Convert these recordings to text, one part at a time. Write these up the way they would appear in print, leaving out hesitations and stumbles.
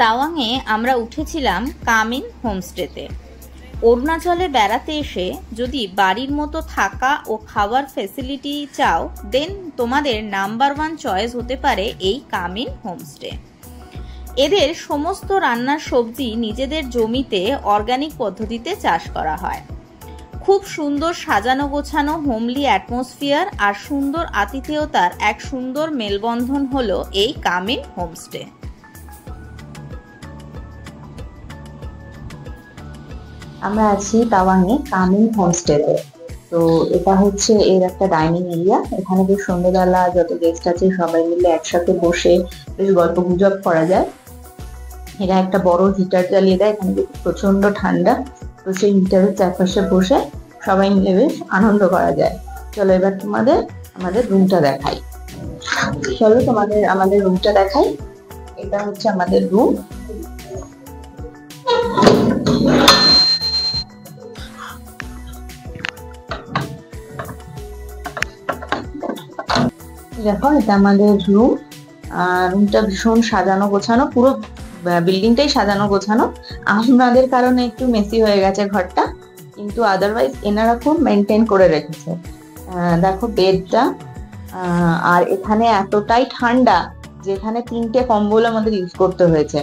তাওয়াংয়ে আমরা উঠেছিলাম কামিন হোমস্টেতে। অরুণাচলে বেড়াতে এসে যদি বাড়ির মতো থাকা ও খাওয়ার ফ্যাসিলিটি চাও, দেন তোমাদের নাম্বার 1 চয়েস হতে পারে এই কামিন হোমস্টে। এদের সমস্ত রান্নার সবজি নিজেদের জমিতে অর্গানিক পদ্ধতিতে চাষ করা হয়। খুব সুন্দর সাজানো গোছানো হোমলি অ্যাটমসফিয়ার আর সুন্দর আতিথেয়তার এক সুন্দর মেলবন্ধন হলো এই কামিন হোমস্টে। আমরা আছি তাওয়াংয়ে কামিন হোমস্টেতে। তো এটা হচ্ছে এর একটা ডাইনিং এরিয়া। এখানে বেশ সন্ধ্যেবেলা যত গেস্ট আছে সবাই মিলে একসাথে বসে বেশ গল্প গুজব করা যায়। এরা একটা বড় হিটার জ্বালিয়ে দেয়, এখানে প্রচন্ড ঠান্ডা, তো সেই হিটারের চারপাশে বসে সবাই মিলে বেশ আনন্দ করা যায়। চলো এবার তোমাদের আমাদের রুমটা দেখাই। চলো তোমাদের আমাদের রুমটা দেখাই। এটা হচ্ছে আমাদের রুম। দেখো এটা আমাদের রুম। রুমটা ভীষণ সাজানো গোছানো, পুরো বিল্ডিংটাই সাজানো গোছানো। আমাদের কারণে একটু মেসি হয়ে গেছে ঘরটা, কিন্তু আদারওয়াইজ এনারা খুব মেনটেন করে রেখেছে। দেখো বেডটা, আর এখানে এতটাই ঠান্ডা যে এখানে 3টে কম্বল আমাদের ইউজ করতে হয়েছে,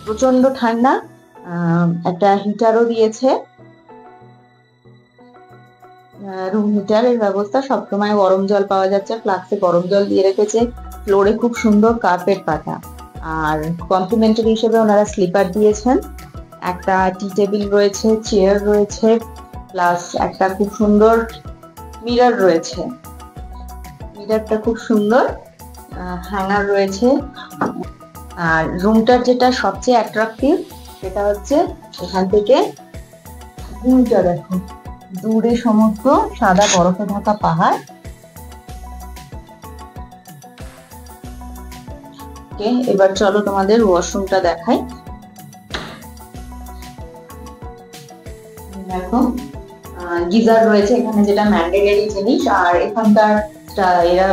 প্রচন্ড ঠান্ডা। একটা হিটারও দিয়েছে, রুম হিটারের ব্যবস্থা, সবসময় গরম জল পাওয়া যাচ্ছে, ফ্লাক্সে গরম জল দিয়ে রেখেছে। ফ্লোরে খুব সুন্দর কার্পেট পাতা, আর কমপ্লিমেন্টারি হিসেবে ওনারা স্লিপার দিয়েছেন। একটা টি টেবিল রয়েছে, চেয়ার রয়েছে, প্লাস একটা খুব সুন্দর মিরর রয়েছে। মিররটা খুব সুন্দর, হ্যাঙ্গার রয়েছে। আর রুমটার যেটা সবচেয়ে অ্যাট্রাকটিভ সেটা হচ্ছে এখান থেকে ভিউটা দেখো, দূরে সমস্ত সাদা বরফে ঢাকা পাহাড়। এবার চলো তোমাদের ওয়াশরুমটা দেখাই। দেখো গিজার রয়েছে এখানে, যেটা ম্যান্ডেটরি জিনিস। আর এখানকার এরা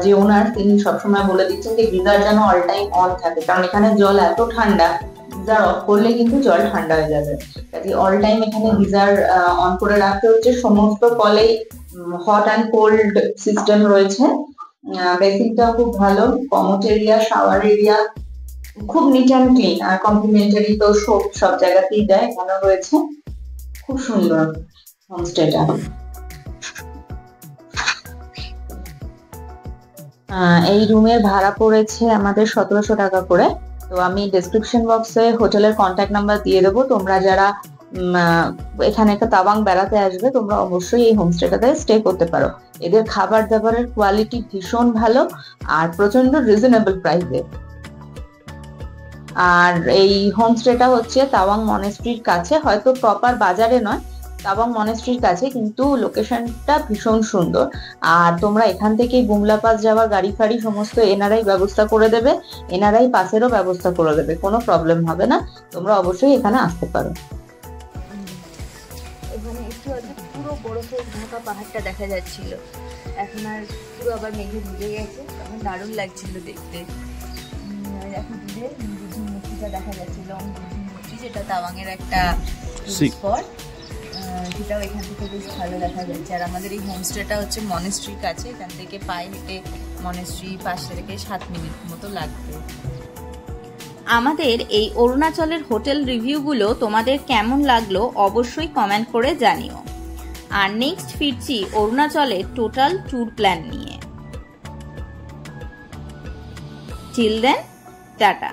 যে ওনার, তিনি সবসময় বলে দিচ্ছেন যে গিজার যেন অল টাইম অন থাকে, কারণ এখানে জল এত ঠান্ডা, গিজার অফ করলে কিন্তু জল ঠান্ডা হয়ে যাবে। কাজে অল টাইম এখানে গিজার অন করে রাখতে হচ্ছে। সমস্ত কলেই হট অ্যান্ড কোল্ড সিস্টেম রয়েছে। বেসিনটাও খুব ভালো, কমোড এরিয়া, শাওয়ার এরিয়া খুব নিট অ্যান্ড ক্লিন। আর কমপ্লিমেন্টারি তো সব জায়গাতেই দেয়, এখানে রয়েছে। খুব সুন্দর হোমস্টেটা। এই রুমের ভাড়া পড়েছে আমাদের 1700 টাকা করে। তো আমি ডেসক্রিপশন বক্সে হোটেলের কন্ট্যাক্ট নাম্বার দিয়ে দেবো। তোমরা যারা এখানে একটা তাওয়াং বেড়াতে আসবে, তোমরা অবশ্যই এই হোমস্টেটাতে স্টে করতে পারো। এদের খাবার দাবারের কোয়ালিটি ভীষণ ভালো আর প্রচন্ড রিজনেবল প্রাইসে। আর এই হোমস্টেটা হচ্ছে তাওয়াং মনেস্ট্রির কাছে, হয়তো প্রপার বাজারে নয়, তাওয়াং মনেস্ট্রির কাছে, কিন্তু লোকেশনটা ভীষণ সুন্দর। আর তোমরা এখান থেকে বুমলা পাস যাওয়ার গাড়ি ফাড়ি সমস্ত এনারাই ব্যবস্থা করে দেবে, এনারাই পাসেরও ব্যবস্থা করে দেবে, কোনো প্রবলেম হবে না। তোমরা অবশ্যই এখানে আসতে পারো। এখানে একটু আগে পুরো বরফের ঢাকা পাহাড়টা দেখা যাচ্ছিল, এখন আর পুরো আবার মেঘে ঢুকে গেছে, তখন দারুণ লাগছিল দেখতে। এখন দূরে বুঝি মূর্তিটা দেখা যাচ্ছিল, মূর্তি, যেটা তাওয়াংয়ের একটা স্পট, সেটাও এখান থেকে বেশ ভালো দেখা যাচ্ছে। আর আমাদের এই হোমস্টেটা হচ্ছে মনেস্ট্রির কাছে, এখান থেকে পায়ে হেঁটে মনেস্ট্রি পাশে থেকে 7 মিনিট মতো লাগবে। আমাদের এই অরুণাচলের হোটেল রিভিউগুলো তোমাদের কেমন লাগলো অবশ্যই কমেন্ট করে জানিও। আর নেক্সট ফিরছি অরুণাচলের টোটাল ট্যুর প্ল্যান নিয়ে। Till then, tata.